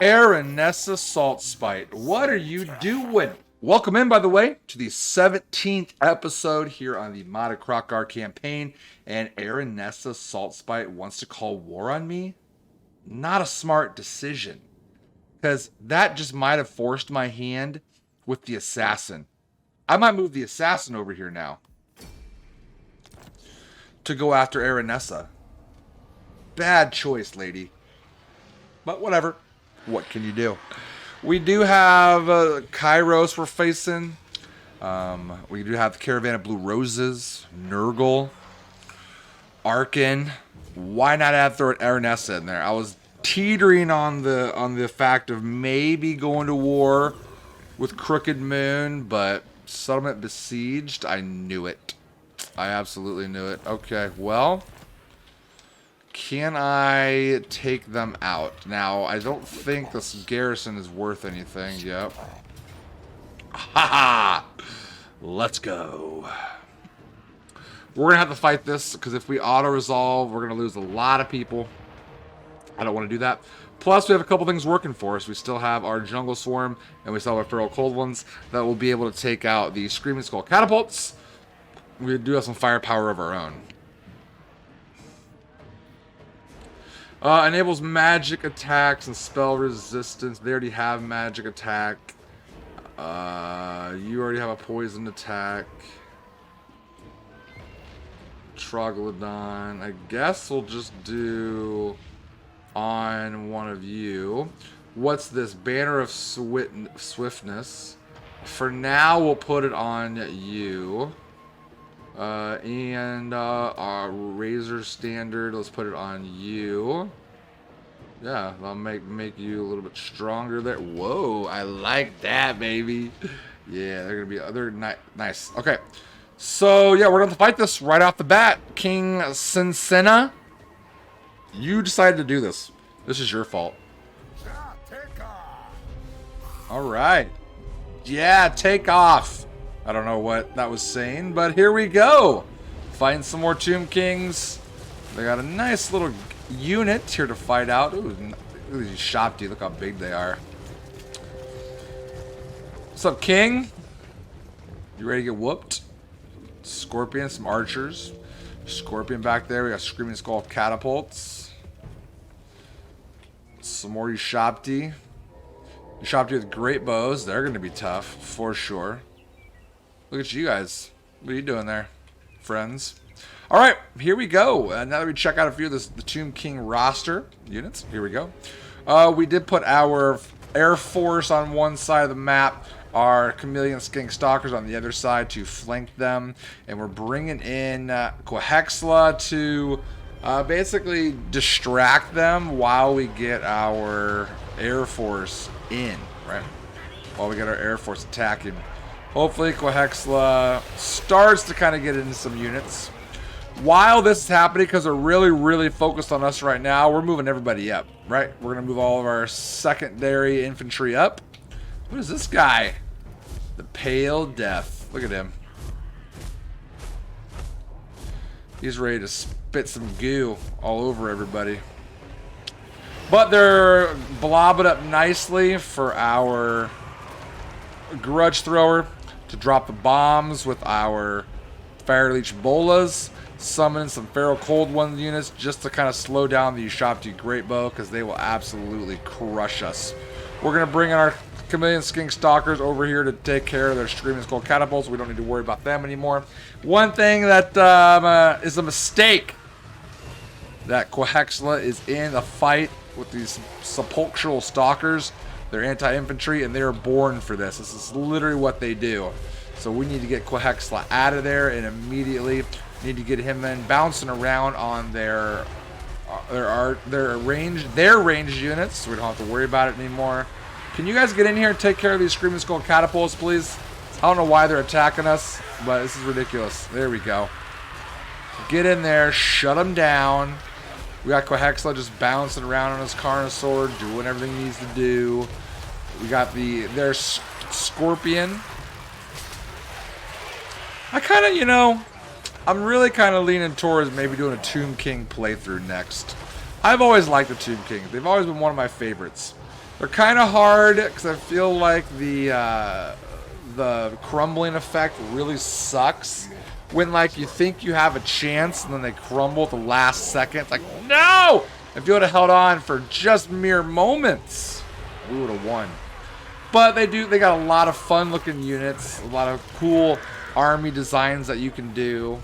Aranessa Salt Spite, what are you doing? Welcome in, by the way, to the 17th episode here on the modded Kroq-Gar campaign. And Aranessa Salt Spite wants to call war on me? Not a smart decision. Because that just might have forced my hand with the assassin. I might move the assassin over here now to go after Aranessa. Bad choice, lady. But whatever. What can you do? We do have Kairos we're facing. We do have the Caravan of Blue Roses, Nurgle, Arkin. Why not add throw Aranessa in there? I was teetering on the fact of maybe going to war with Crooked Moon, but Settlement Besieged, I knew it. I absolutely knew it. Okay, well, can I take them out? Now, I don't think this garrison is worth anything. Yep. Ha! Let's go. We're going to have to fight this, because if we auto-resolve, we're going to lose a lot of people. I don't want to do that. Plus, we have a couple things working for us. We still have our Jungle Swarm, and we still have our Feral Cold Ones that will be able to take out the Screaming Skull Catapults. We do have some firepower of our own. Enables magic attacks and spell resistance. They already have magic attack. You already have a poison attack. Troglodon. I guess we'll just do on one of you. What's this? Banner of Swiftness. For now, we'll put it on you. And our Razor Standard, let's put it on you. Yeah, I'll make you a little bit stronger there. Whoa, I like that, baby. Yeah, they're nice. Okay, so yeah, we're gonna fight this right off the bat. King Sinsena, you decided to do this. This is your fault. All right. Yeah, take off. I don't know what that was saying, but here we go. Fighting some more Tomb Kings. They got a nice little unit here to fight out. Ooh, look at these Shopti. Look how big they are. What's up, King? You ready to get whooped? Scorpion, some archers. Scorpion back there. We got Screaming Skull Catapults. Some more Shopti. Shopti with great bows. They're going to be tough, for sure. Look at you guys. What are you doing there, friends? All right, here we go. Now that we check out a few of the Tomb King roster units, here we go. We did put our Air Force on one side of the map, our Chameleon Skink Stalkers on the other side to flank them, and we're bringing in Quahexla to basically distract them while we get our Air Force in, right? While we get our Air Force attacking. Hopefully Quahexla starts to kind of get into some units. While this is happening, because they're really focused on us right now, we're moving everybody up, right? We're going to move all of our secondary infantry up. What is this guy? The Pale Death. Look at him. He's ready to spit some goo all over everybody. But they're blobbing up nicely for our Grudge Thrower to drop the bombs with our Fire Leech Bolas, summon some Feral Cold One units just to kind of slow down the Shopti Great Bow because they will absolutely crush us. We're going to bring in our Chameleon Skink Stalkers over here to take care of their Screaming Skull Catapults. We don't need to worry about them anymore. One thing that is a mistake, that Quahexla is in a fight with these Sepulchral Stalkers. They're anti-infantry, and they're born for this. This is literally what they do. So we need to get Quahexla out of there, and immediately need to get him in bouncing around on their ranged units, so we don't have to worry about it anymore. Can you guys get in here and take care of these Screaming Skull Catapults, please? I don't know why they're attacking us, but this is ridiculous. There we go. Get in there, shut them down. We got Quahexla just bouncing around on his Carnosaur, doing everything he needs to do. We got their Scorpion. I kind of, I'm really kind of leaning towards maybe doing a Tomb King playthrough next. I've always liked the Tomb Kings. They've always been one of my favorites. They're kind of hard because I feel like the crumbling effect really sucks. When like you think you have a chance and then they crumble at the last second. It's like, no! If you would have held on for just mere moments, we would have won. But they got a lot of fun looking units, a lot of cool army designs that you can do.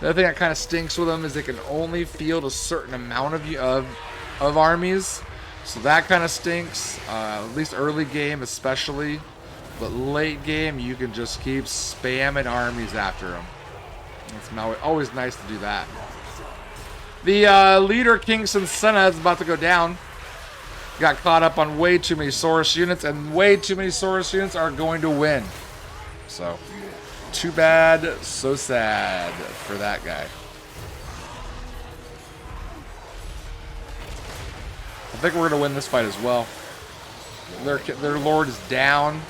The other thing that kind of stinks with them is they can only field a certain amount of armies. So that kind of stinks, at least early game especially. But late game, you can just keep spamming armies after them. It's always nice to do that. The leader, Kingston Senna, is about to go down. Got caught up on way too many Saurus units, and way too many Saurus units are going to win. So, too bad, so sad for that guy. I think we're going to win this fight as well. Their lord is down.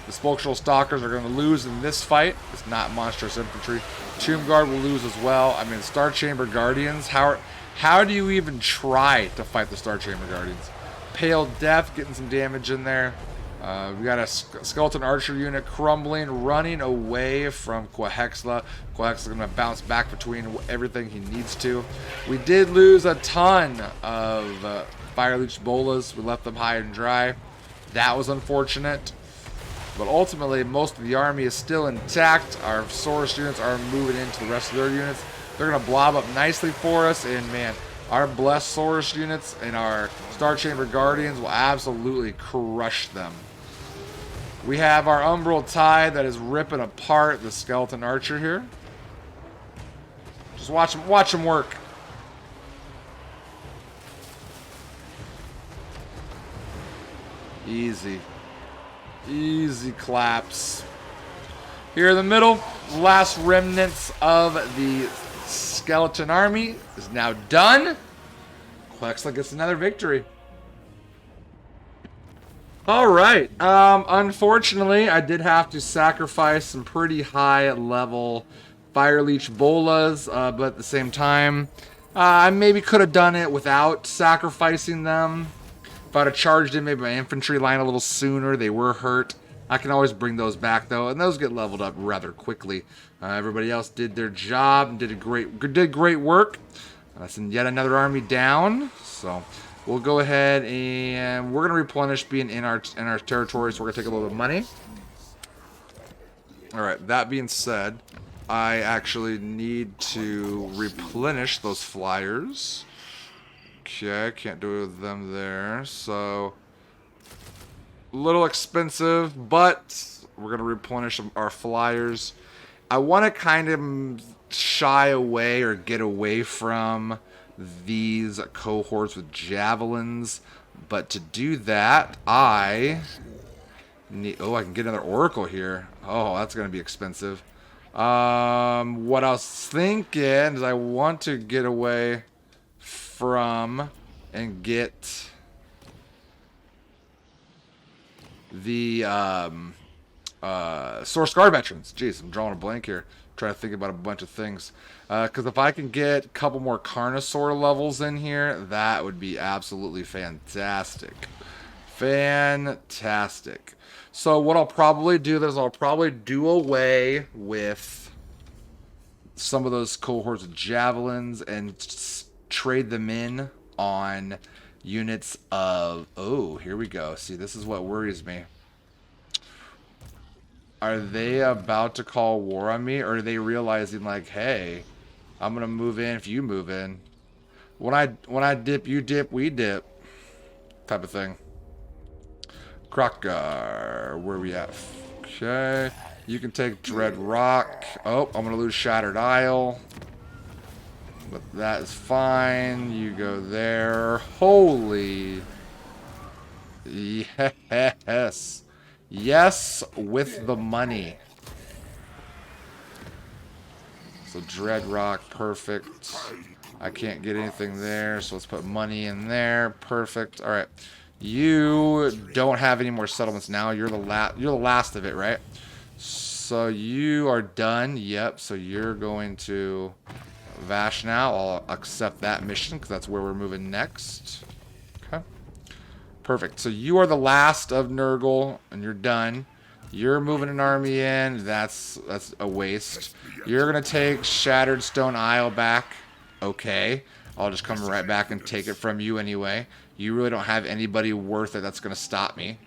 The Spokesal Stalkers are going to lose in this fight. It's not Monstrous Infantry. Tomb Guard will lose as well. I mean, Star Chamber Guardians. How do you even try to fight the Star Chamber Guardians? Pale Death getting some damage in there. We got a Skeleton Archer unit crumbling, running away from Quahexla. Quahexla's going to bounce back between everything he needs to. We did lose a ton of Fire Leech Bolas. We left them high and dry. That was unfortunate. But ultimately, most of the army is still intact. Our Saurus units are moving into the rest of their units. They're going to blob up nicely for us. And man, our Blessed Saurus units and our Star Chamber Guardians will absolutely crush them. We have our Umbral Tide that is ripping apart the Skeleton Archer here. Just watch him work. Easy. Easy claps. Here in the middle, last remnants of the skeleton army is now done. Quexla gets another victory. Alright, unfortunately, I did have to sacrifice some pretty high level Fire Leech Bolas, but at the same time, I maybe could have done it without sacrificing them. If I'd have charged in maybe my infantry line a little sooner, they were hurt. I can always bring those back though, and those get leveled up rather quickly. Everybody else did their job and did great work. That's yet another army down. So we'll go ahead and we're gonna replenish being in our territory. So we're gonna take a little bit of money. All right. That being said, I actually need to replenish those flyers. Okay, can't do them there, so a little expensive, but we're gonna replenish our flyers. I want to kind of shy away or get away from these cohorts with javelins, but to do that, I need. Oh, I can get another oracle here. Oh, that's gonna be expensive. What I was thinking is I want to get away from and get the Source Guard veterans. Jeez, I'm drawing a blank here. I'm trying to think about a bunch of things. Because if I can get a couple more Carnosaur levels in here, that would be absolutely fantastic. Fantastic. So what I'll probably do is I'll probably do away with some of those cohorts of javelins and trade them in on units of... Oh, here we go. See, this is what worries me. Are they about to call war on me? Or are they realizing, like, hey, I'm going to move in if you move in? When I dip, you dip, we dip. Type of thing. Kroq-Gar. Where are we at? Okay. You can take Dread Rock. Oh, I'm going to lose Shattered Isle. But that is fine. You go there. Holy. Yes. Yes, with the money. So Dread Rock, perfect. I can't get anything there, so let's put money in there. Perfect. All right. You don't have any more settlements now. You're the last of it, right? So you are done. Yep. So you're going to Vash now. I'll accept that mission because that's where we're moving next. Okay. Perfect. So you are the last of Nurgle, and you're done. You're moving an army in. That's a waste. You're going to take Shattered Stone Isle back. Okay. I'll just come right back and take it from you anyway. You really don't have anybody worth it that's going to stop me.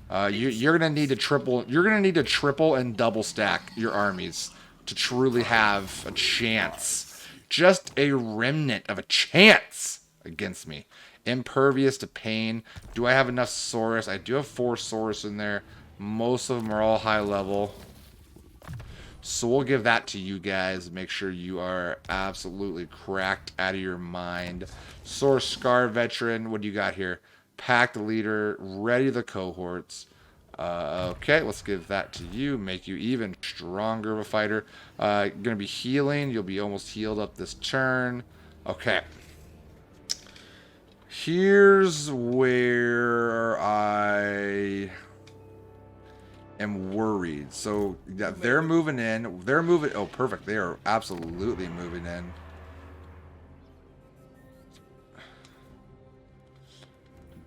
You're going to need to triple. You're going to need to triple and double stack your armies to truly have a chance. Just a remnant of a chance against me. Impervious to pain. Do I have enough Saurus? I do have 4 Saurus in there. Most of them are all high level. So we'll give that to you guys. Make sure you are absolutely cracked out of your mind. Saurus Scar Veteran. What do you got here? Packed Leader. Ready the cohorts. Okay, let's give that to you. Make you even stronger of a fighter. You're going to be healing. You'll be almost healed up this turn. Okay. Here's where I am worried. So yeah, they're moving in. They're moving. Oh, perfect. They are absolutely moving in.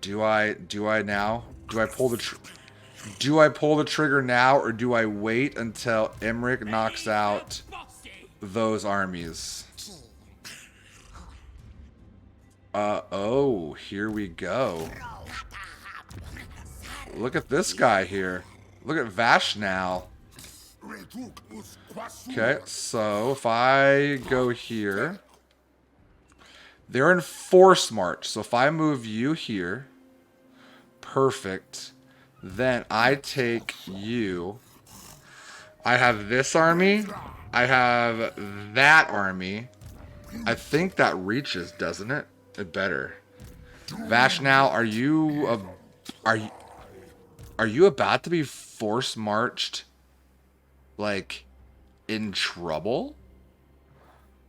Do I now? Do I pull the trigger now, or do I wait until Emmerich knocks out those armies? Oh, here we go. Look at this guy here. Look at Vash now. Okay, so if I go here, they're in force march. So if I move you here, perfect. Then I take you. I have this army. I have that army. I think that reaches, doesn't it? It better. Vash now, are you about to be force marched, like, in trouble?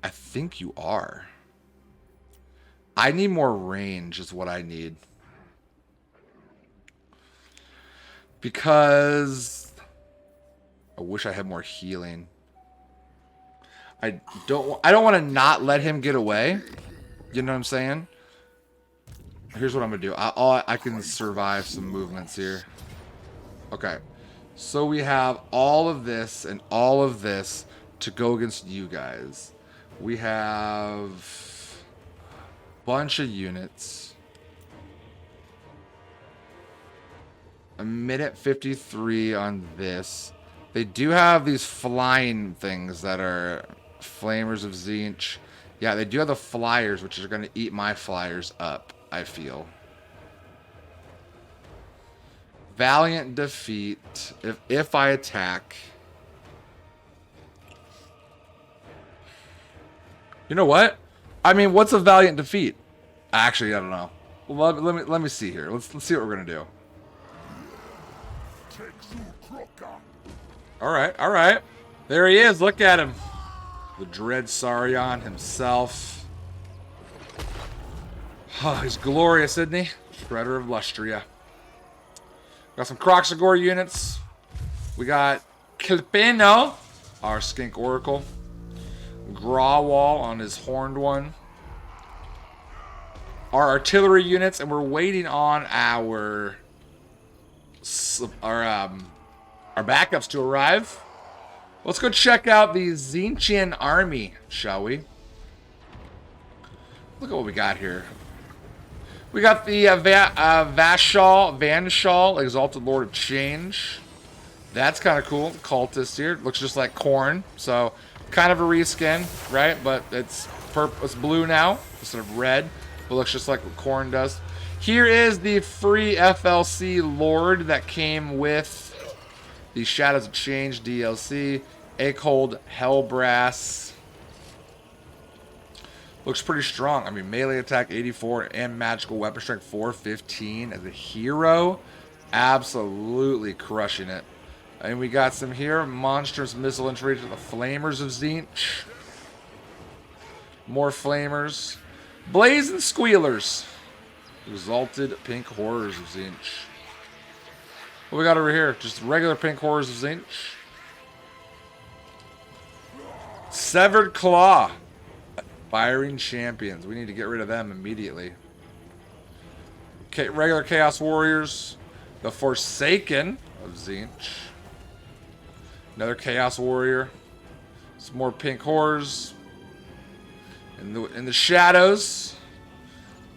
I think you are. I need more range is what I need. Because I wish I had more healing. I don't want to not let him get away. You know what I'm saying? Here's what I'm going to do. I can survive some movements here. Okay. So we have all of this and all of this to go against you guys. We have a bunch of units. A minute 53 on this. They do have these flying things that are Flamers of Tzeentch. Yeah, they do have the flyers, which are going to eat my flyers up, I feel. Valiant defeat. If I attack. You know what? I mean, what's a valiant defeat? Actually, I don't know. Well, let me see here. Let's see what we're going to do. All right. There he is. Look at him. The Dread Saurion himself. Oh, he's glorious, isn't he? Shredder of Lustria. Got some Kroq-Gar units. We got Kilpeno, our Skink Oracle. Grawwall on his horned one. Our artillery units, and we're waiting on our backups to arrive. Let's go check out the Tzeentchian army, shall we? Look at what we got here. We got the Vanshal, Exalted Lord of Change. That's kind of cool. Cultist here. Looks just like Khorne. So, kind of a reskin, right? But it's blue now instead of red. But looks just like what Khorne does. Here is the free FLC Lord that came with the Shadows of Change DLC. Uphold Hellbrass. Looks pretty strong. I mean, melee attack 84 and magical weapon strength 415 as a hero. Absolutely crushing it. And we got some here. Monstrous missile entry to the Flamers of Tzeentch. More Flamers. Blazing Squealers. Exalted Pink Horrors of Tzeentch. What we got over here? Just regular Pink Horrors of Tzeentch. Severed Claw. Inspiring champions. We need to get rid of them immediately. Regular Chaos Warriors. The Forsaken of Tzeentch. Another Chaos Warrior. Some more pink horrors. In the shadows.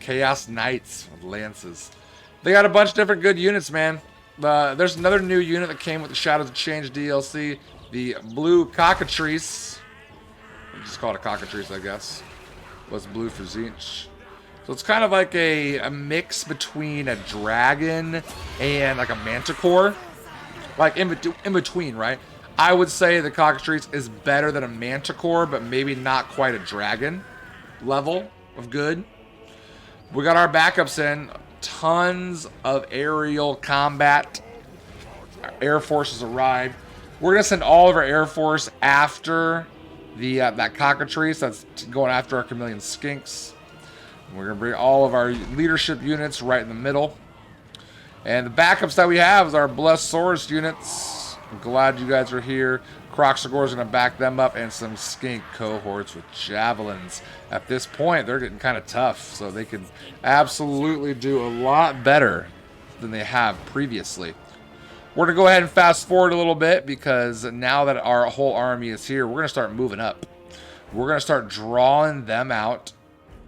Chaos Knights with lances. They got a bunch of different good units, man. There's another new unit that came with the Shadows of Change DLC. The blue cockatrice. We'll just call it a cockatrice, I guess. Was blue for Tzeentch. So it's kind of like a mix between a dragon and like a manticore. Like in between, right? I would say the cockatrice is better than a manticore, but maybe not quite a dragon level of good. We got our backups in. Tons of aerial combat. Our Air Force has arrived. We're going to send all of our Air Force after the that cockatrice that's going after our chameleon skinks. We're going to bring all of our leadership units right in the middle. And the backups that we have is our Blessed Swords units. I'm glad you guys are here. Kroq-Gar is going to back them up, and some skink cohorts with javelins. At this point, they're getting kind of tough, so they can absolutely do a lot better than they have previously. We're going to go ahead and fast forward a little bit, because now that our whole army is here, we're going to start moving up. We're going to start drawing them out.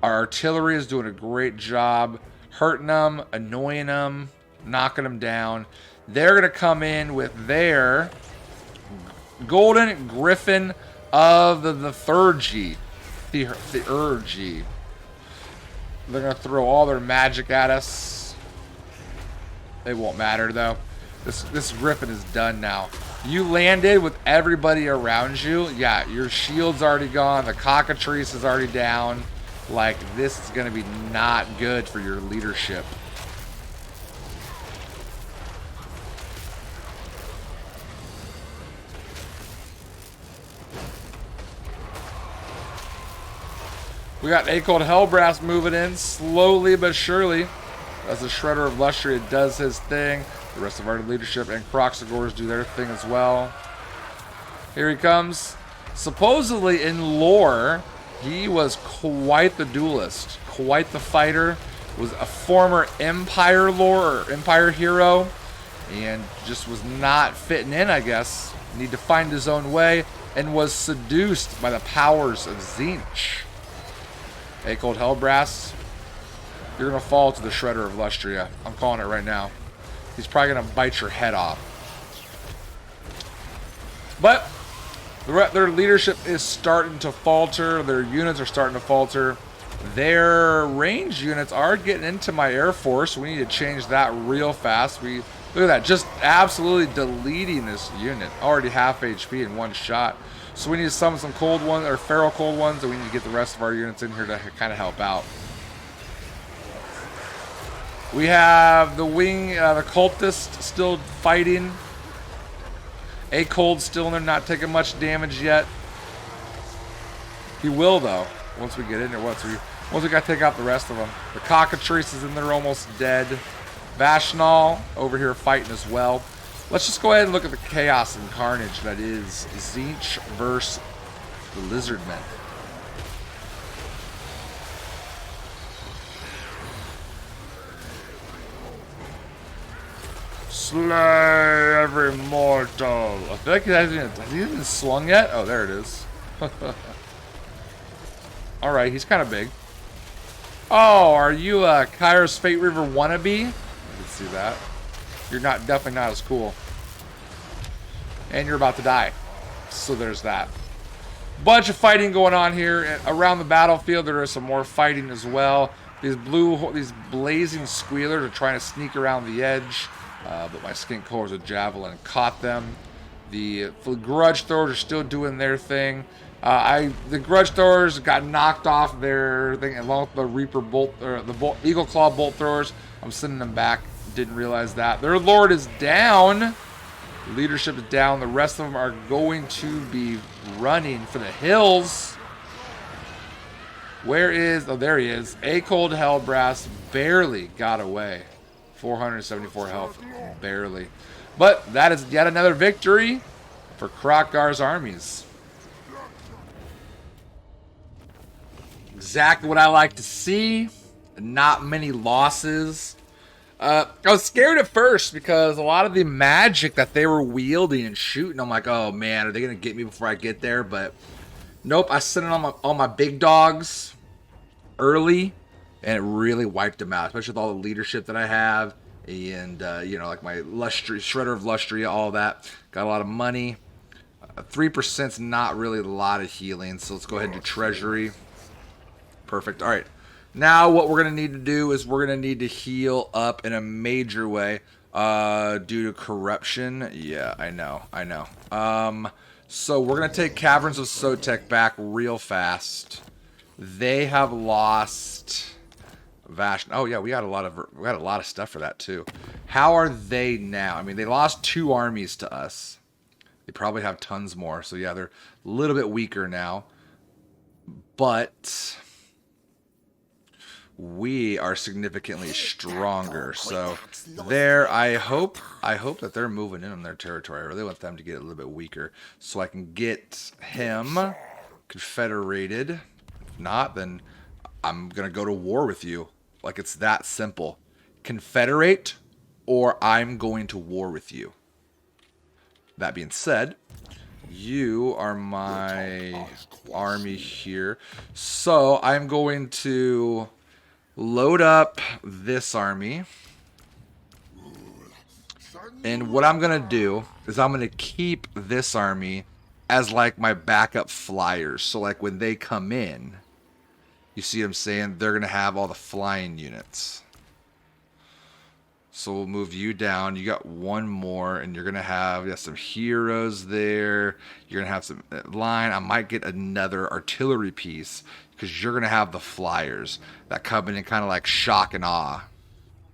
Our artillery is doing a great job hurting them, annoying them, knocking them down. They're going to come in with their Golden Griffin of the Thurgy. They're going to throw all their magic at us. It won't matter, though. This Griffin is done now. You landed with everybody around you. Yeah, your shield's already gone. The cockatrice is already down. Like, this is going to be not good for your leadership. We got Acold Hellbrass moving in slowly but surely. As the Shredder of Lustria does his thing. The rest of our leadership and Kroq-Gar do their thing as well. Here he comes. Supposedly in lore, he was quite the duelist, quite the fighter. Was a former Empire lore or Empire hero, and just was not fitting in, I guess. Need to find his own way, and was seduced by the powers of Tzeentch. Acold Hellbrass, you're gonna fall to the Shredder of Lustria. I'm calling it right now. He's probably gonna bite your head off. But their leadership is starting to falter. Their units are starting to falter. Their range units are getting into my Air Force. We need to change that real fast. Look at that, just absolutely deleting this unit. Already half HP in one shot. So we need to summon some cold ones, or feral cold ones, and we need to get the rest of our units in here to kind of help out. We have the wing, the cultist still fighting. Acold still in there, not taking much damage yet. He will, though, once we get in there. Once we got to take out the rest of them. The cockatrice is in there, almost dead. Vanshal over here fighting as well. Let's just go ahead and look at the chaos and carnage that is Tzeentch versus the Lizardmen. Slay every mortal. I feel like has he even slung yet? Oh, there it is. Alright, he's kind of big. Oh, are you a Kairos Fate River wannabe? I can see that. You're definitely not as cool. And you're about to die. So there's that. Bunch of fighting going on here. Around the battlefield, there is some more fighting as well. These blazing squealers are trying to sneak around the edge. But my skink cores with javelin caught them. The grudge throwers are still doing their thing. The grudge throwers got knocked off their thing along with the Reaper bolt, or the Eagle Claw bolt throwers. I'm sending them back. Didn't realize that. Their lord is down. Leadership is down. The rest of them are going to be running for the hills. Where is... Oh, there he is. Acold Hellbrass barely got away. 474 health. Barely. But that is yet another victory for Kroq-Gar's armies. Exactly what I like to see. Not many losses. I was scared at first because a lot of the magic that they were wielding and shooting, I'm like, oh man, are they gonna get me before I get there? But nope, I sent it on my big dogs early, and it really wiped them out, especially with all the leadership that I have, and you know, like my lustry, shredder of lustria, all that. Got a lot of money. 3%'s not really a lot of healing, so let's go ahead and do treasury. Perfect. All right. Now what we're going to need to do is we're going to need to heal up in a major way due to corruption. Yeah, I know. So we're going to take Caverns of Sotek back real fast. They have lost Vash. Oh yeah, we got a lot of stuff for that too. How are they now? I mean, they lost 2 armies to us. They probably have tons more. So yeah, they're a little bit weaker now. But we are significantly stronger. So there, I hope that they're moving in on their territory. I really want them to get a little bit weaker so I can get him confederated. If not, then I'm gonna go to war with you. Like, it's that simple. Confederate, or I'm going to war with you. That being said, you are my army here. So I'm going to load up this army. And what I'm going to do is I'm going to keep this army as like my backup flyers. So like when they come in, you see what I'm saying? They're going to have all the flying units. So we'll move you down. You got one more, and you're going to have some heroes there. You're going to have some line. I might get another artillery piece because you're going to have the flyers that come in and kind of like shock and awe.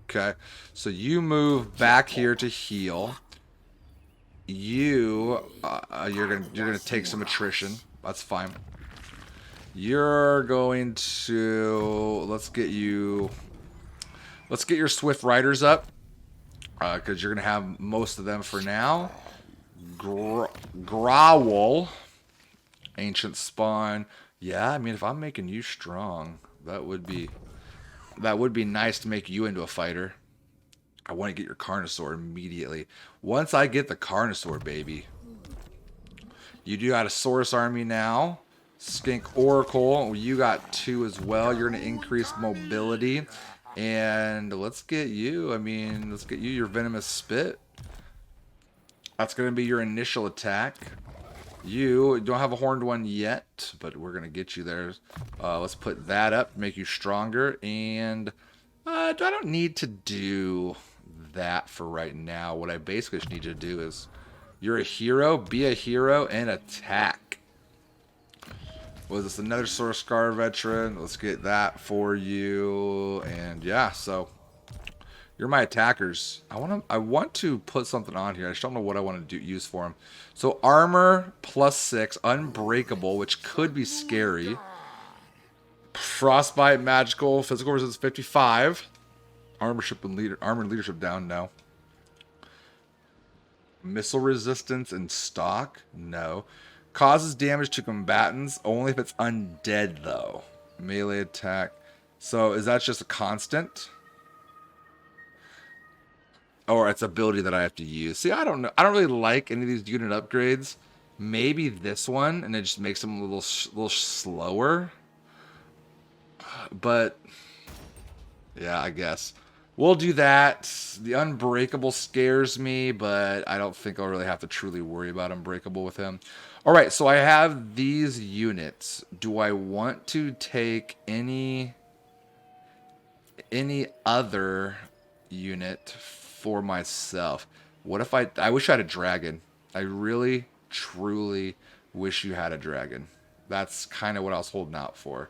Okay, so you move back here to heal. You're gonna take some attrition. That's fine. You're going to let's get your Swift Riders up because you're gonna have most of them for now. Growl, Ancient Spawn. Yeah, I mean, if I'm making you strong, that would be nice to make you into a fighter. I want to get your Carnosaur immediately. Once I get the Carnosaur, baby. You do got a Saurus army now. Skink Oracle. You got 2 as well. You're going to increase mobility. And let's get you. I mean, let's get you your Venomous Spit. That's going to be your initial attack. You don't have a horned one yet, but we're going to get you there. Let's put that up, make you stronger. And I don't need to do that for right now. What I basically just need to do is, you're a hero, be a hero, and attack. Was this another Source Scar veteran? Let's get that for you. And yeah, so you're my attackers. I want to put something on here. I just don't know what I want to use for them. So armor +6, unbreakable, which could be scary. Frostbite, magical, physical resistance 55. Armor and leadership down, no. Missile resistance in stock, no. Causes damage to combatants only if it's undead though. Melee attack. So is that just a constant? Or it's ability that I have to use. See, I don't know. I don't really like any of these unit upgrades. Maybe this one, and it just makes them a little slower. But yeah, I guess we'll do that. The Unbreakable scares me, but I don't think I'll really have to truly worry about Unbreakable with him. All right, so I have these units. Do I want to take any other unit for myself? What if I wish I had a dragon. I really, truly wish you had a dragon. That's kind of what I was holding out for.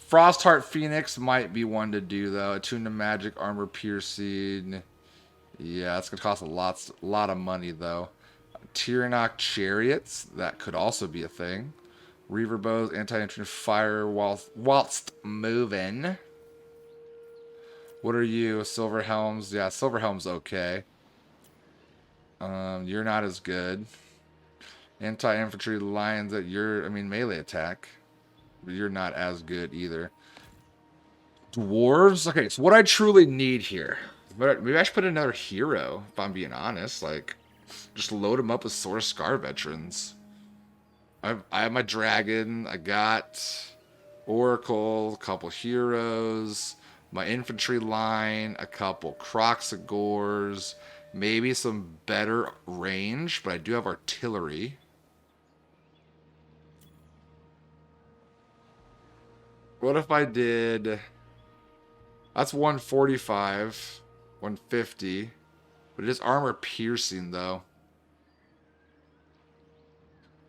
Frostheart Phoenix might be one to do though. Attuned to Magic, Armor Piercing. Yeah, that's gonna cost a lot of money though. Tyrannok Chariots, that could also be a thing. Reaver Bows, anti-intrusive fire whilst moving. What are you? Silver Helms? Yeah, Silver Helm's okay. You're not as good. Anti-infantry lions at your, I mean, melee attack. But you're not as good either. Dwarves? Okay, so what I truly need here. Maybe I should put another hero, if I'm being honest. Like, just load them up with Sword of Scar veterans. I have my dragon. I got Oracle, a couple heroes, my infantry line, a couple Kroq-Gars, maybe some better range, but I do have artillery. What if I did... That's 145, 150, but it is armor piercing though.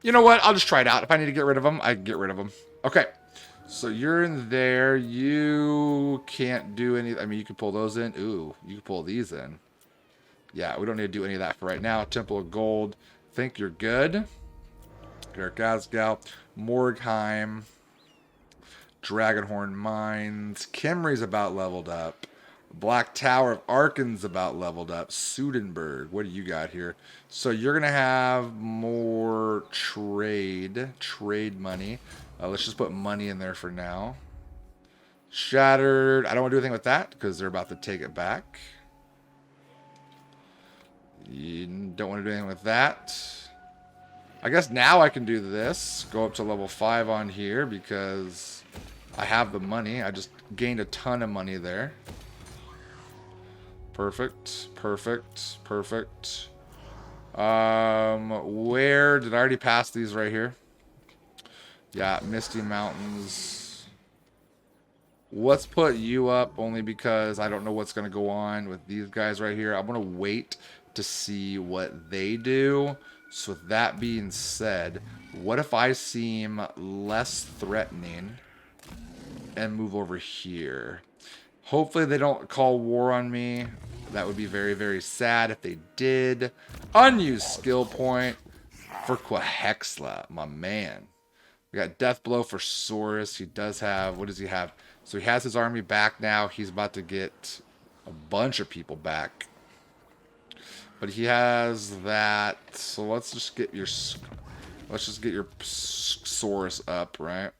You know what? I'll just try it out. If I need to get rid of them, I can get rid of them. Okay. So you're in there. You can't do any... I mean, you can pull those in. Ooh, you can pull these in. Yeah, we don't need to do any of that for right now. Temple of Gold. Think you're good. Gazgal. Morgheim. Dragonhorn Mines. Kimri's about leveled up. Black Tower of Arken's about leveled up. Sudenburg. What do you got here? So you're going to have more trade money. Let's just put money in there for now. Shattered. I don't want to do anything with that because they're about to take it back. You don't want to do anything with that. I guess now I can do this. Go up to level 5 on here because I have the money. I just gained a ton of money there. Perfect. Perfect. Perfect. Where did I already pass these right here? Yeah, Misty Mountains. Let's put you up only because I don't know what's going to go on with these guys right here. I'm going to wait to see what they do. So with that being said, what if I seem less threatening and move over here? Hopefully they don't call war on me. That would be very, very sad if they did. Unused skill point for Quahexla, my man. We got Death Blow for Saurus. He does have, what does he have? So he has his army back now. He's about to get a bunch of people back. But he has that. So let's just get your Saurus up, right?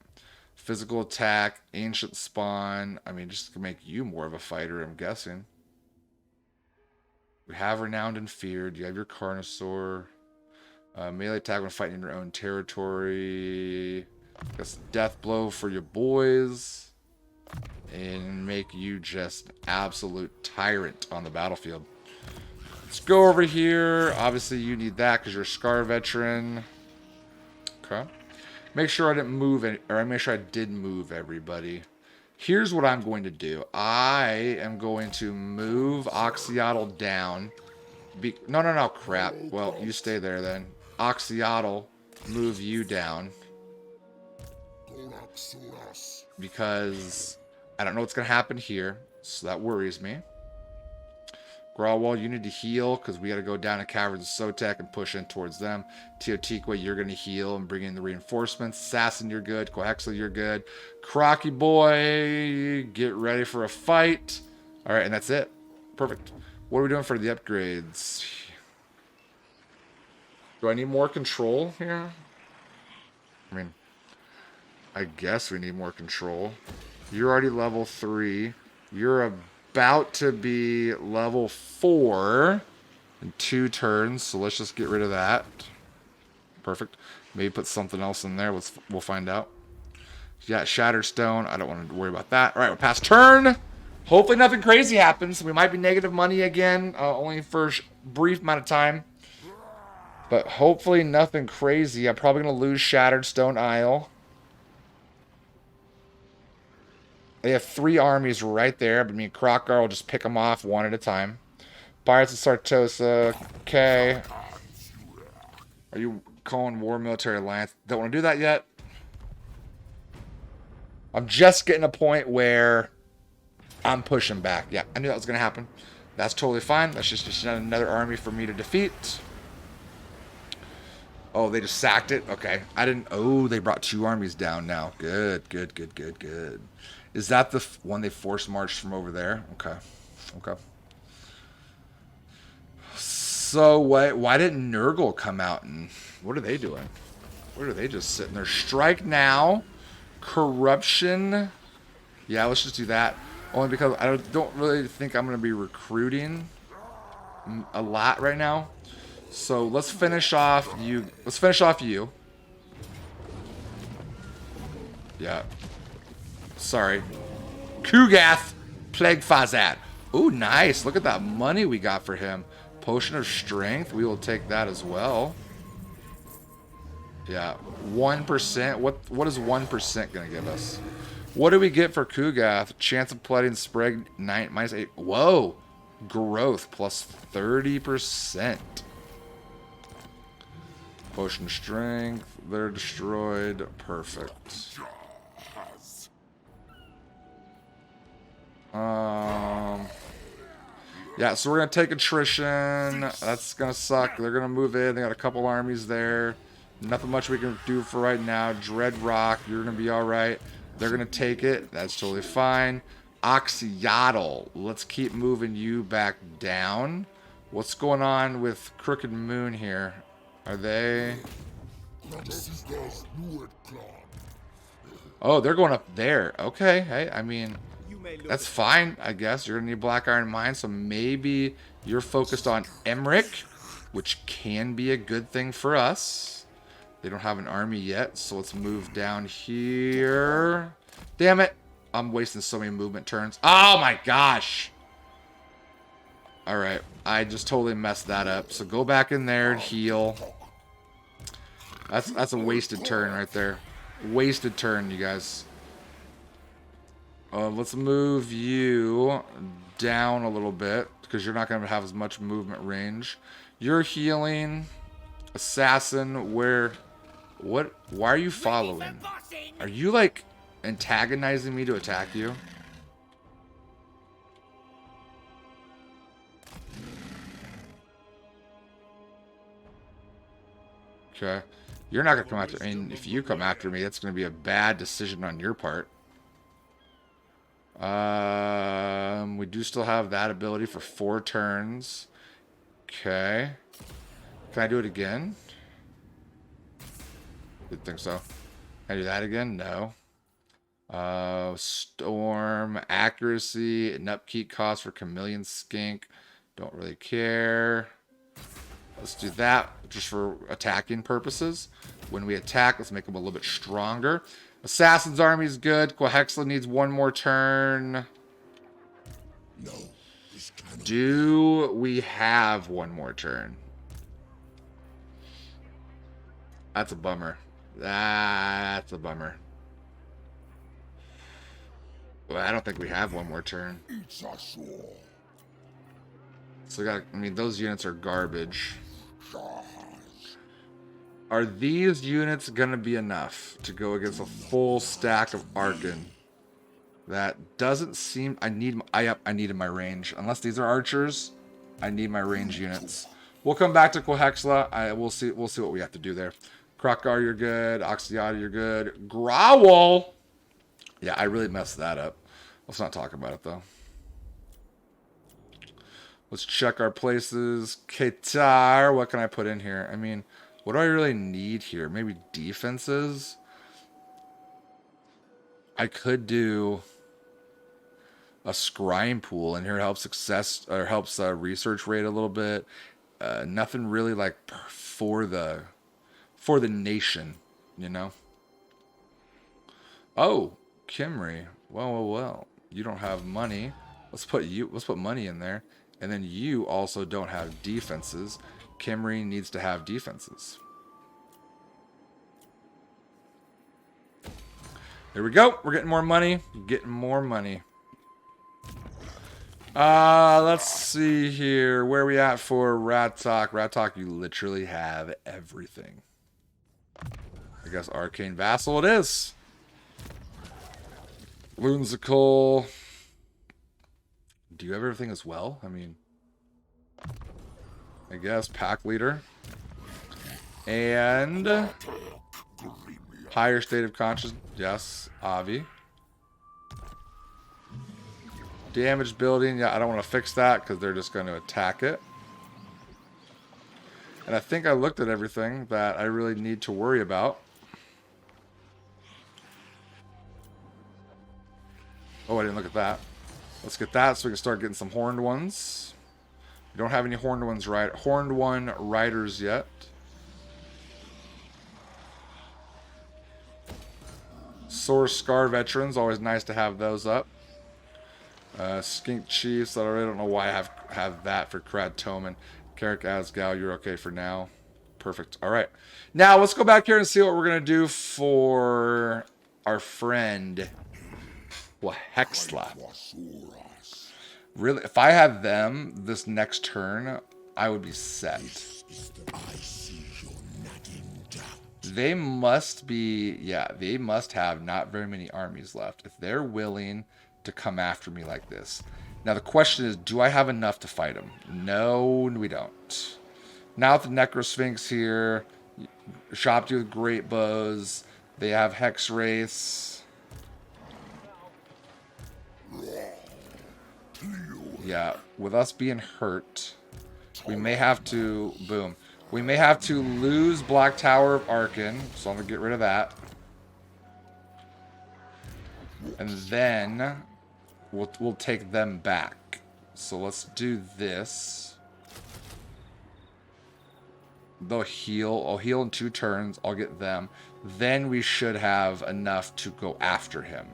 Physical attack, ancient spawn. I mean, just to make you more of a fighter, I'm guessing. We have renowned and feared. You have your Carnosaur. Melee attack when fighting in your own territory. I guess death blow for your boys. And make you just absolute tyrant on the battlefield. Let's go over here. Obviously, you need that because you're a Scar veteran. Okay. Make sure I didn't move any, or I make sure I did move everybody. Here's what I'm going to do. I am going to move Xhotl down. No, crap. Well, you stay there then. Xhotl, move you down. Because I don't know what's going to happen here, so that worries me. Grawwall, you need to heal because we got to go down to Caverns of Sotek and push in towards them. Teotihuacan, you're going to heal and bring in the reinforcements. Assassin, you're good. Quahexla, you're good. Crocky boy, get ready for a fight. All right, and that's it. Perfect. What are we doing for the upgrades? Do I need more control here? I mean, I guess we need more control. You're already level 3. You're about to be level 4 in 2 turns, so let's just get rid of that. Perfect. Maybe put something else in there. We'll find out. Yeah, Shattered Stone. I don't want to worry about that. All right, we're past turn. Hopefully nothing crazy happens. We might be negative money again, only for a brief amount of time. But hopefully nothing crazy. I'm probably going to lose Shattered Stone Isle. They have 3 armies right there, but me and Kroq-Gar will just pick them off one at a time. Pirates of Sartosa. Okay. Are you calling War Military Alliance? Don't want to do that yet. I'm just getting a point where I'm pushing back. Yeah, I knew that was going to happen. That's totally fine. That's just another army for me to defeat. Oh, they just sacked it? Okay. I didn't... Oh, they brought 2 armies down now. Good, good, good, good, good. Is that the one they forced marched from over there? Okay. Okay. So why didn't Nurgle come out and what are they doing? What are they just sitting there? Strike now. Corruption. Yeah, let's just do that. Only because I don't really think I'm going to be recruiting a lot right now. So let's finish off you. Let's finish off you. Yeah. Sorry. Kugath. Plague Fazad. Ooh, nice. Look at that money we got for him. Potion of Strength. We will take that as well. Yeah. 1%. What is 1% going to give us? What do we get for Kugath? Chance of Plating Sprague 9 minus 8. Whoa. Growth plus 30%. Potion Strength. They're destroyed. Perfect. Yeah, so we're going to take attrition. That's going to suck. They're going to move in. They got a couple armies there. Nothing much we can do for right now. Dread Rock, you're going to be alright. They're going to take it. That's totally fine. Xhotl. Let's keep moving you back down. What's going on with Crooked Moon here? Are they... Oh, they're going up there. Okay, hey, I mean... That's fine, I guess. You're going to need Black Iron Mine, so maybe you're focused on Emmerich, which can be a good thing for us. They don't have an army yet, so let's move down here. Damn it. I'm wasting so many movement turns. Oh my gosh. Alright, I just totally messed that up. So go back in there and heal. That's a wasted turn right there. Wasted turn, you guys. Let's move you down a little bit because you're not going to have as much movement range. You're healing. Assassin, where... What? Why are you following? Are you, like, antagonizing me to attack you? Okay. You're not going to come after... I mean, if you come after me, that's going to be a bad decision on your part. We do still have that ability for 4 turns. Okay. Can I do it again? Didn't think so. Can I do that again? No. Storm, accuracy, and upkeep cost for Chameleon Skink. Don't really care. Let's do that just for attacking purposes. When we attack, let's make them a little bit stronger. Assassin's Army is good. Quahexla needs 1 more turn. No, do we have 1 more turn? That's a bummer. That's a bummer. Well, I don't think we have 1 more turn. So we got. I mean, those units are garbage. Are these units gonna be enough to go against a full stack of Arkan? That doesn't seem. I needed my range. Unless these are archers, I need my range units. We'll come back to Quahexla. We'll see what we have to do there. Kroq-Gar, you're good. Xhotl, you're good. Growl. Yeah, I really messed that up. Let's not talk about it though. Let's check our places. Qatar. What can I put in here? I mean. What do I really need here? Maybe defenses? I could do a scrying pool, and here helps success or helps research rate a little bit. Nothing really like for the nation, you know. Oh, Kimry. Well. You don't have money. Let's put money in there, and then you also don't have defenses. Kimry needs to have defenses. There we go. We're getting more money. Getting more money. Let's see here. Where are we at for Rat Talk? Rat Talk, you literally have everything. I guess Arcane Vassal it is. Loonsicle. Do you have everything as well? I mean... I guess pack leader and higher state of consciousness. Yes, Avi. Damaged building. Yeah, I don't want to fix that because they're just going to attack it. And I think I looked at everything that I really need to worry about. Oh, I didn't look at that. Let's get that so we can start getting some horned ones. We don't have any horned one riders yet. Sore Scar veterans, always nice to have those up. Skink Chiefs, I really don't know why I have that for Krad Toman. Carrick Asgal, you're okay for now. Perfect. All right. Now, let's go back here and see what we're going to do for our friend Xhotl. Really, if I had them this next turn, I would be set. They must be, yeah, they must have not very many armies left if they're willing to come after me like this. Now the question is, do I have enough to fight them? No, we don't. Now with the Necrosphinx here, Shopty with great bows, they have Hex Wraiths. Yeah, with us being hurt, we may have to, boom. We may have to lose Black Tower of Arkan, so I'm going to get rid of that. And then we'll take them back. So let's do this. They'll heal. I'll heal in 2 turns. I'll get them. Then we should have enough to go after him.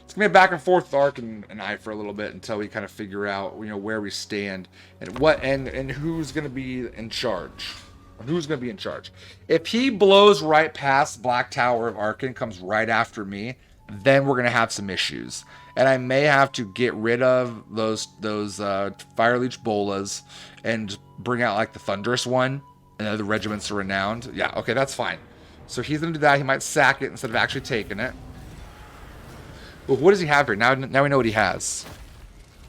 It's going to be a back and forth with Arkan and I for a little bit until we kind of figure out, where we stand and what and who's going to be in charge. Who's going to be in charge. If he blows right past Black Tower of Arkan, comes right after me, then we're going to have some issues. And I may have to get rid of those Fire Leech Bolas and bring out like the Thunderous one and the Regiments are Renowned. Yeah, okay, that's fine. So he's going to do that. He might sack it instead of actually taking it. Well, what does he have here? Now we know what he has.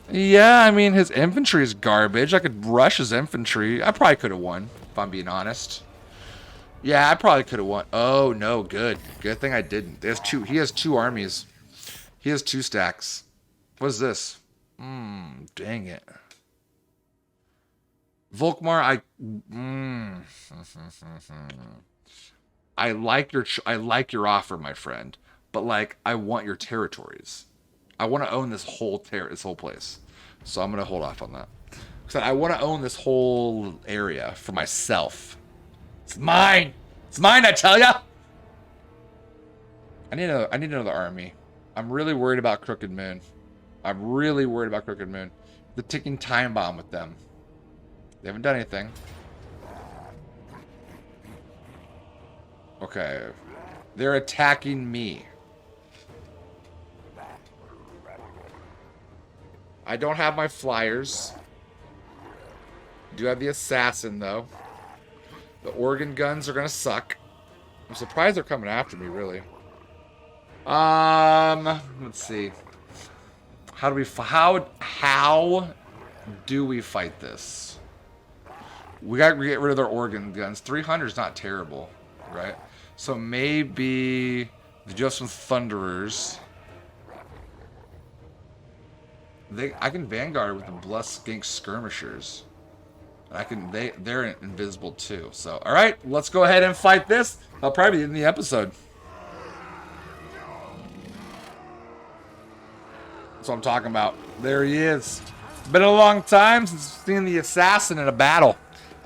Yeah, I mean, his infantry is garbage. I could rush his infantry. I probably could have won, if I'm being honest. Yeah, I probably could have won. Oh, no, good. Good thing I didn't. He has 2 armies. He has 2 stacks. What is this? Dang it. Volkmar, I like your offer, my friend. But like, I want your territories. I want to own this whole place. So I'm gonna hold off on that. Because I want to own this whole area for myself. It's mine. It's mine, I tell ya. I need another army. I'm really worried about Crooked Moon. The ticking time bomb with them. They haven't done anything. Okay. They're attacking me. I don't have my flyers. Do have the assassin, though. The organ guns are gonna suck. I'm surprised they're coming after me, really. Let's see. How do we fight this? We gotta get rid of their organ guns. 300 is not terrible, right? So maybe just some Thunderers. I can Vanguard with the Blessed Skink Skirmishers. They're invisible too. So, all right, let's go ahead and fight this. I'll probably be in the episode. That's what I'm talking about. There he is. Been a long time since seeing the assassin in a battle.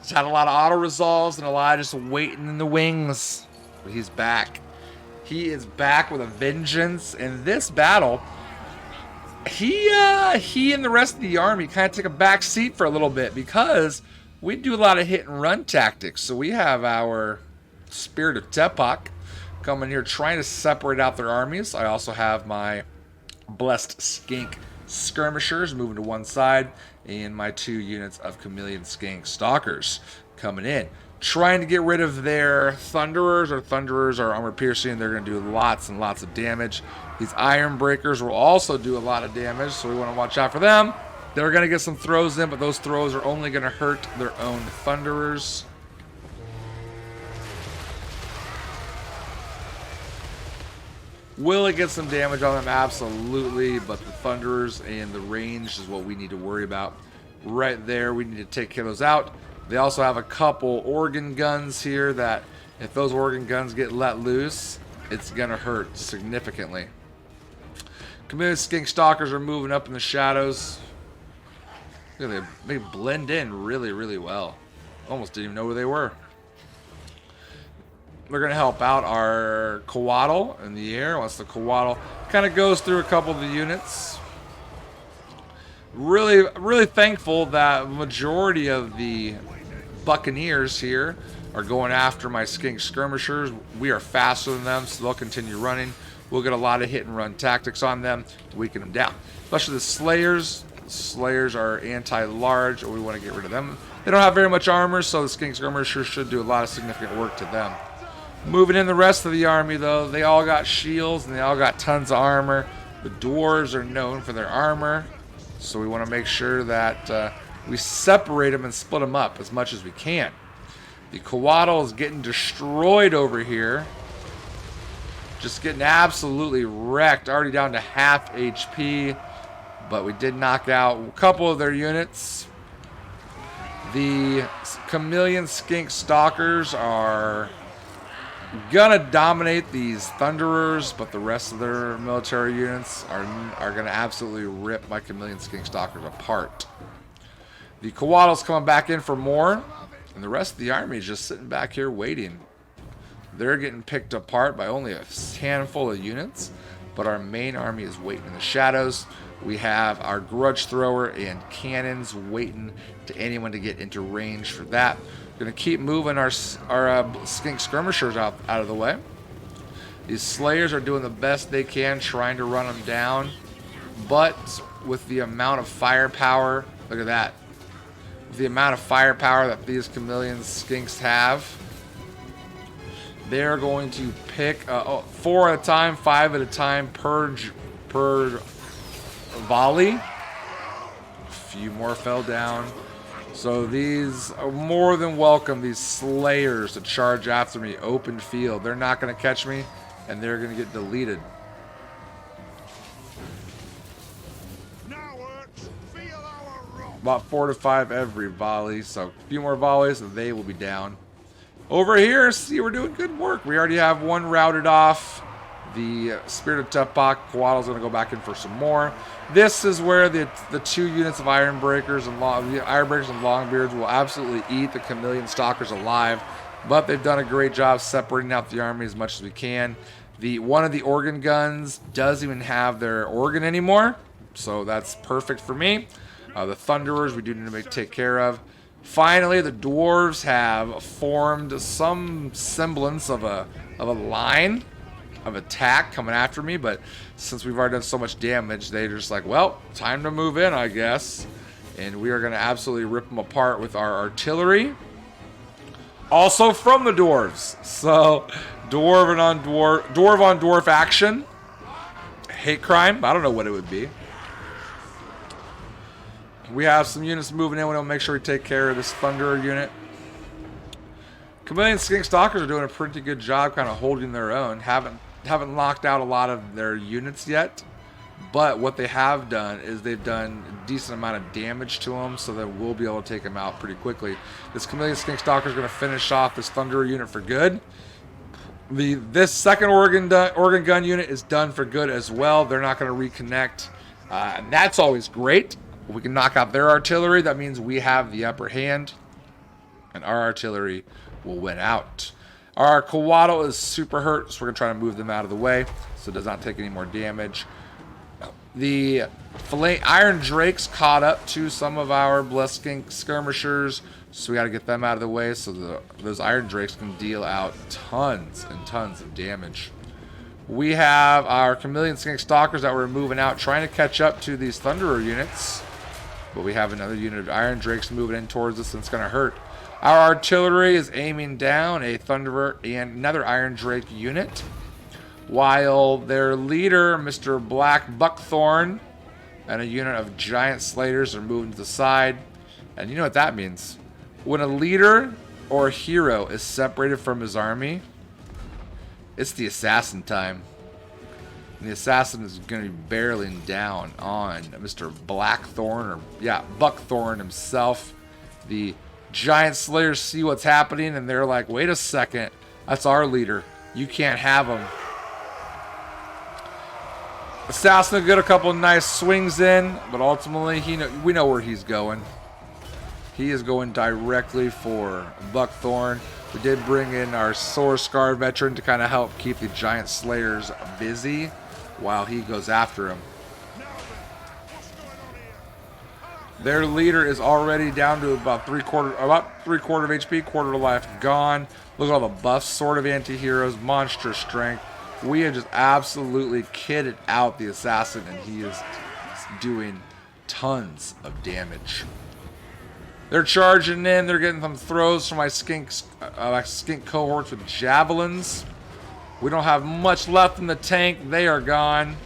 He's had a lot of auto resolves and a lot of just waiting in the wings. But he's back. He is back with a vengeance in this battle. He and the rest of the army kind of took a back seat for a little bit because we do a lot of hit and run tactics. So we have our Spirit of Tepak coming here trying to separate out their armies. I also have my Blessed Skink Skirmishers moving to one side and my 2 units of Chameleon Skink Stalkers coming in. Trying to get rid of their Thunderers. Our Thunderers are armor piercing. They're going to do lots and lots of damage. These Iron Breakers will also do a lot of damage, so we want to watch out for them. They're going to get some throws in, but those throws are only going to hurt their own Thunderers. Will it get some damage on them? Absolutely, but the Thunderers and the range is what we need to worry about. Right there, we need to take care of those out. They also have a couple organ guns here that if those organ guns get let loose, it's going to hurt significantly. Chameleon Skink Stalkers are moving up in the shadows. They blend in really, really well. Almost didn't even know where they were. We're going to help out our Xhotl in the air. Once the Xhotl kind of goes through a couple of the units. Really, really thankful that majority of the Buccaneers here are going after my Skink Skirmishers. We are faster than them, so they'll continue running. We'll get a lot of hit and run tactics on them to weaken them down. Especially the Slayers. Slayers are anti-large, and we want to get rid of them. They don't have very much armor, so the Skink Skirmishers should do a lot of significant work to them. Moving in the rest of the army, though, they all got shields and they all got tons of armor. The dwarves are known for their armor, so we want to make sure that we separate them and split them up as much as we can. The Xhotl is getting destroyed over here. Just getting absolutely wrecked. Already down to half HP, but we did knock out a couple of their units. The Chameleon Skink Stalkers are gonna dominate these Thunderers, but the rest of their military units are gonna absolutely rip my Chameleon Skink Stalkers apart. The Xhotl's coming back in for more, and the rest of the army is just sitting back here waiting. They're getting picked apart by only a handful of units, but our main army is waiting in the shadows. We have our Grudge Thrower and cannons waiting to anyone to get into range for that. We're going to keep moving our Skink Skirmishers out of the way. These Slayers are doing the best they can trying to run them down, but with the amount of firepower, look at that. With the amount of firepower that these Chameleon Skinks have, they're going to pick 4 at a time, 5 at a time per volley. A few more fell down. So these are more than welcome, these Slayers, to charge after me, open field. They're not going to catch me, and they're going to get deleted. About 4 to 5 every volley, so a few more volleys and they will be down. Over here, see, we're doing good work. We already have one routed off. The Spirit of Tupok, Xhotl's going to go back in for some more. This is where the 2 units of Ironbreakers and Longbeards will absolutely eat the Chameleon Stalkers alive. But they've done a great job separating out the army as much as we can. One of the organ guns doesn't even have their organ anymore, so that's perfect for me. The Thunderers we do need to take care of. Finally, the dwarves have formed some semblance of a line of attack coming after me, but since we've already done so much damage, they're just like, well, time to move in, I guess. And we are going to absolutely rip them apart with our artillery. Also from the dwarves. So, dwarf on dwarf action. Hate crime. I don't know what it would be. We have some units moving in. We want to make sure we take care of this Thunderer unit. Chameleon Skink Stalkers are doing a pretty good job kind of holding their own. Haven't locked out a lot of their units yet. But what they have done is they've done a decent amount of damage to them, so that we'll be able to take them out pretty quickly. This Chameleon Skink Stalker is going to finish off this Thunderer unit for good. This second organ gun unit is done for good as well. They're not going to reconnect. And that's always great. If we can knock out their artillery, that means we have the upper hand, and our artillery will win out. Our Xhotl is super hurt, so we're going to try to move them out of the way so it does not take any more damage. The Iron Drakes caught up to some of our Blessed Skink Skirmishers, so we got to get them out of the way so those Iron Drakes can deal out tons and tons of damage. We have our Chameleon Skink Stalkers that we're moving out, trying to catch up to these Thunderer units. But we have another unit of Iron Drakes moving in towards us, and it's going to hurt. Our artillery is aiming down a Thunderer and another Iron Drake unit, while their leader, Mr. Black Buckthorn, and a unit of Giant Slayers are moving to the side. And you know what that means. When a leader or a hero is separated from his army, it's the assassin time. And the assassin is going to be barreling down on Mr. Buckthorn himself, the Giant Slayers see what's happening, and they're like, wait a second. That's our leader. You can't have him. Assassin will get a couple nice swings in, but ultimately we know where he's going. He is going directly for Buckthorn. We did bring in our Sore Scar veteran to kind of help keep the Giant Slayers busy while he goes after him. Their leader is already down to about three quarter of HP, quarter of life gone. Look at all the buffs, Sword of Anti-Heroes, Monster Strength. We have just absolutely kitted out the assassin, and he is doing tons of damage. They're charging in. They're getting some throws from my skink cohorts with javelins. We don't have much left in the tank. They are gone.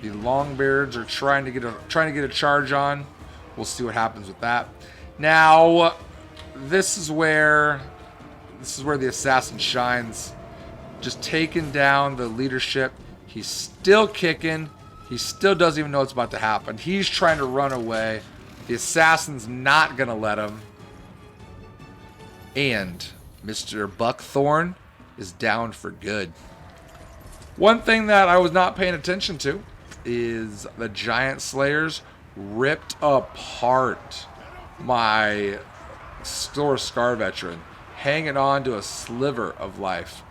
The Longbeards are trying to get a charge on. We'll see what happens with that. Now, this is where the assassin shines. Just taking down the leadership. He's still kicking. He still doesn't even know what's about to happen. He's trying to run away. The assassin's not going to let him. And Mr. Buckthorn is down for good. One thing that I was not paying attention to is the Giant Slayers ripped apart my Sore Scar veteran, hanging on to a sliver of life.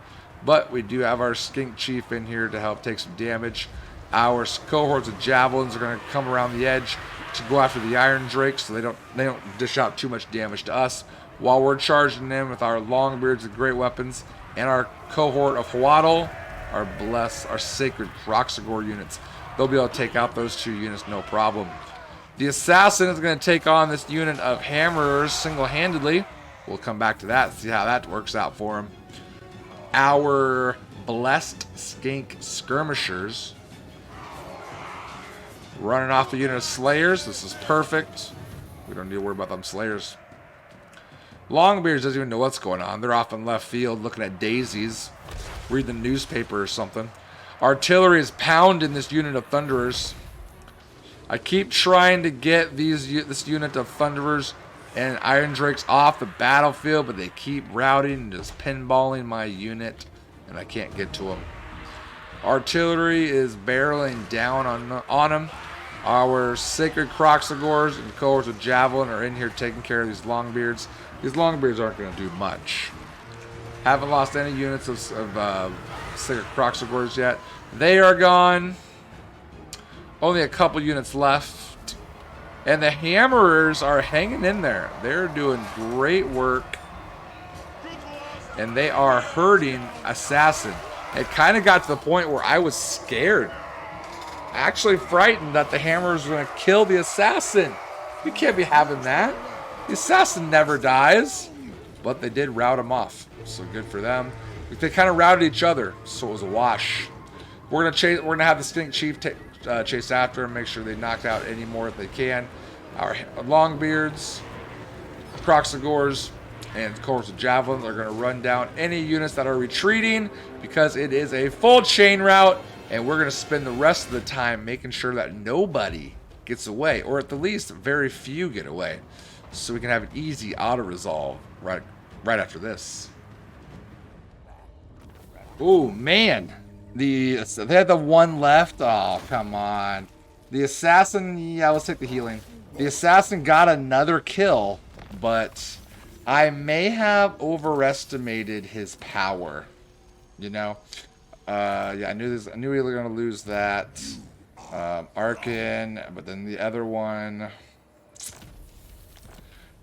But we do have our Skink Chief in here to help take some damage. Our cohorts of javelins are going to come around the edge to go after the Iron Drake, so they don't dish out too much damage to us. While we're charging them with our Longbeards and great weapons, and our cohort of Xhotl, our sacred Kroq-Gar units, they'll be able to take out those two units no problem. The assassin is going to take on this unit of hammerers single-handedly. We'll come back to that and see how that works out for him. Our blessed skink skirmishers running off the unit of slayers. This is perfect. We don't need to worry about them slayers. Longbeards doesn't even know what's going on. They're off in left field looking at daisies, reading the newspaper or something. Artillery is pounding this unit of thunderers. I keep trying to get this unit of thunderers and Iron Drakes off the battlefield, but they keep routing and just pinballing my unit, and I can't get to them. Artillery is barreling down on them. Our sacred Kroq-Gars and cohorts of javelin are in here taking care of these Longbeards. These Longbeards aren't going to do much. Haven't lost any units of sacred Kroq-Gars yet. They are gone. Only a couple units left. And the hammerers are hanging in there. They're doing great work. And they are hurting assassin. It kind of got to the point where I was scared. Actually frightened that the hammerers were going to kill the assassin. You can't be having that. The assassin never dies. But they did rout him off. So good for them. They kind of routed each other. So it was a wash. We're gonna have the Skink Chief chase after him, make sure they knock out any more if they can. Our Longbeards, Kroq-Gars, and cohorts of javelins are going to run down any units that are retreating because it is a full chain route, and we're going to spend the rest of the time making sure that nobody gets away, or at the least very few get away, so we can have an easy auto resolve right after this. Oh man. They had the one left. Oh, come on. The assassin, yeah, let's take the healing. The assassin got another kill, but I may have overestimated his power. You know? Yeah, I knew we were going to lose that. Arkin, but then the other one.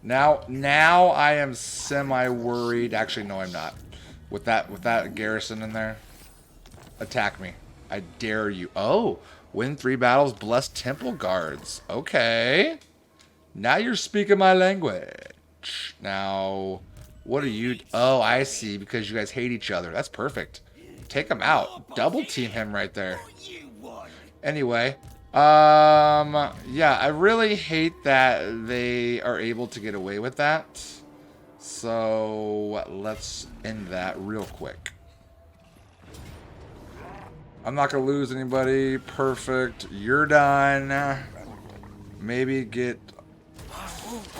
Now I am semi-worried. Actually, no, I'm not. With that garrison in there. Attack me. I dare you. Oh, win 3 battles, bless temple guards. Okay. Now you're speaking my language. Now, what are you... Oh, I see. Because you guys hate each other. That's perfect. Take him out. Double team him right there. Anyway. Yeah, I really hate that they are able to get away with that. So, let's end that real quick. I'm not going to lose anybody. Perfect. You're done. Maybe get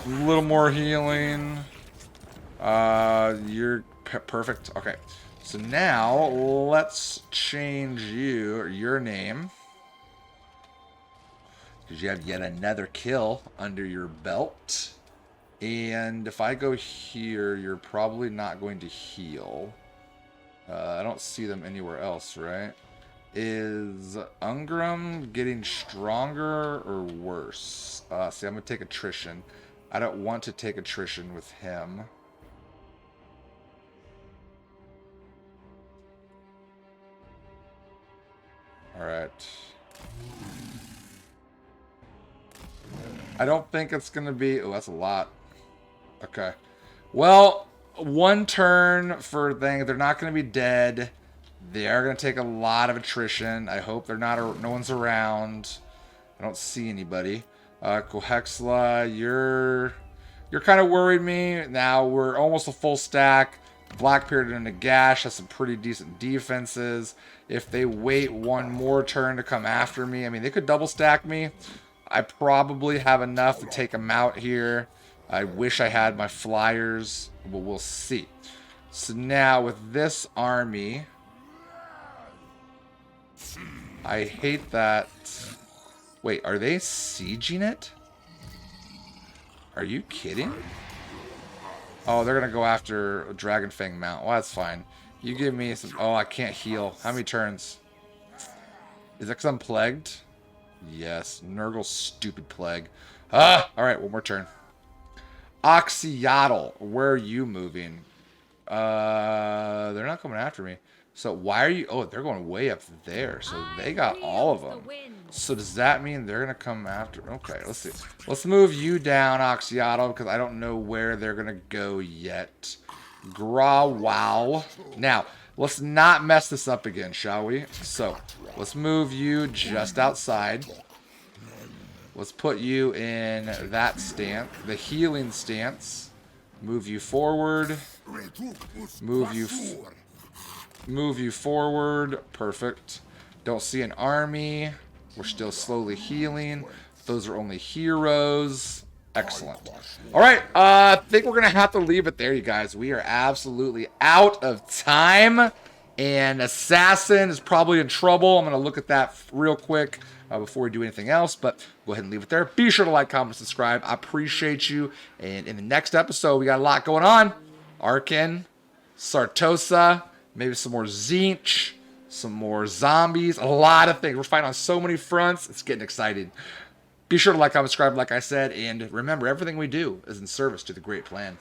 a little more healing. You're perfect. Okay. So now let's change your name. Because you have yet another kill under your belt. And if I go here, you're probably not going to heal. I don't see them anywhere else, right? Is Ungram getting stronger or worse? See, I'm going to take attrition. I don't want to take attrition with him. Alright. I don't think it's going to be... Oh, that's a lot. Okay. Well, one turn for things. They're not going to be dead. They are going to take a lot of attrition. I hope they're not... No one's around. I don't see anybody. Kohexla, you're kind of worried me. Now we're almost a full stack. Blackbeard and Nagash has some pretty decent defenses. If they wait one more turn to come after me, I mean, they could double stack me. I probably have enough to take them out here. I wish I had my flyers, but we'll see. So now with this army, I hate that. Wait, are they sieging it? Are you kidding? Oh, they're going to go after Dragonfang Mount. Well, that's fine. You give me some... Oh, I can't heal. How many turns? Is that because I'm plagued? Yes. Nurgle's stupid plague. Alright, one more turn. Xhotl, where are you moving? They're not coming after me. So why are you... Oh, they're going way up there. So they got all of them. So does that mean they're going to come after... Okay, let's see. Let's move you down, Xhotl, because I don't know where they're going to go yet. Wow. Now, let's not mess this up again, shall we? So, let's move you just outside. Let's put you in that stance, the healing stance. Move you forward. Move you forward. Perfect. Don't see an army. We're still slowly healing. Those are only heroes. Excellent. All right, I think we're going to have to leave it there, you guys. We are absolutely out of time. And Assassin is probably in trouble. I'm going to look at that real quick before we do anything else. But go ahead and leave it there. Be sure to like, comment, subscribe. I appreciate you. And in the next episode, we got a lot going on. Arkan, Sartosa, maybe some more Tzeentch, some more zombies. A lot of things. We're fighting on so many fronts. It's getting exciting. Be sure to like, comment, subscribe, like I said. And remember, everything we do is in service to the great plan.